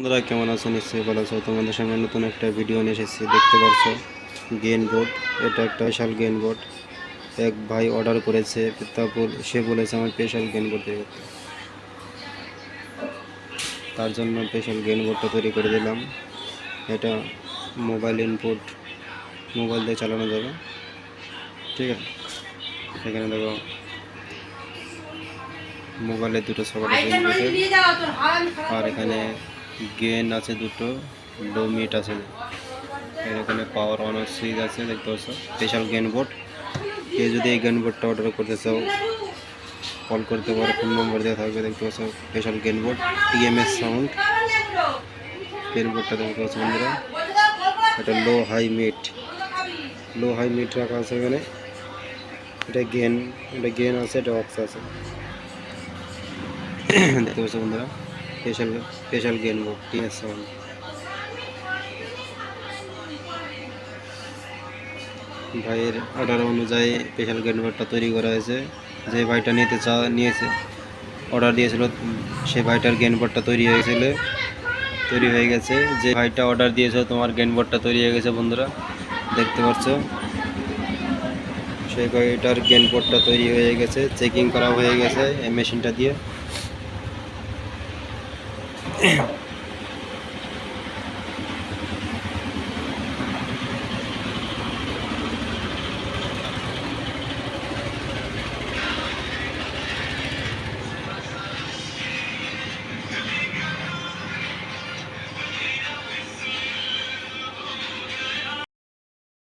তোমরা কেমন আছো? নিশ্চয়ই ভালো আছো। তোমাদের সামনে নতুন একটা ভিডিও নিয়ে এসেছি। দেখতে পাচ্ছ গেন বোর্ড। এটা একটা স্পেশাল গেন বোর্ড। এক ভাই অর্ডার করেছে, তারপর সে বলেছে আমার স্পেশাল গেন বোর্ড দেবে। তার জন্য স্পেশাল গেন বোর্ডটা তৈরি করে দিলাম। এটা মোবাইল ইনপুট, মোবাইল দিয়ে চালানো যাবে। ঠিক আছে, এখানে দেখো মোবাইলের দুটো সকেট আছে ইনপুটের, আর এখানে গেন আছে দুটো, লো মিট আছে, এখানে পাওয়ার অন অফ সুইচ আছে। দেখতে পাচ্ছ স্পেশাল গেন বোর্ড। কেউ যদি এই গেন বোর্ডটা অর্ডার করতে চাও কল করতে পারো, ফোন নম্বর দেওয়া থাকবে। দেখতে পাচ্ছ special gain board, TMS sound gain বোর্ডটা দেখতে পাচ্ছ বন্ধুরা। এটা লো হাই মিট রাখা আছে এখানে। এটা গেন আছে, এটা অক্স আছে। দেখতে পাচ্ছ বন্ধুরা, special gain board TMS sound. ভাইয়ের অর্ডার অনুযায়ী স্পেশাল গেন বোর্ডটা তৈরি করা হয়েছে। যে ভাইটা নিয়েছে অর্ডার দিয়েছিল, সে ভাইটার গেন বোর্ডটা তৈরি হয়ে গেছে। যে ভাইটা অর্ডার দিয়েছে তোমার গেন বোর্ডটা তৈরি হয়ে গেছে বন্ধুরা। দেখতে পাচ্ছ সেই ভাইটার গেন বোর্ডটা তৈরি হয়ে গেছে, চেকিং করা হয়ে গেছে এই মেশিনটা দিয়ে।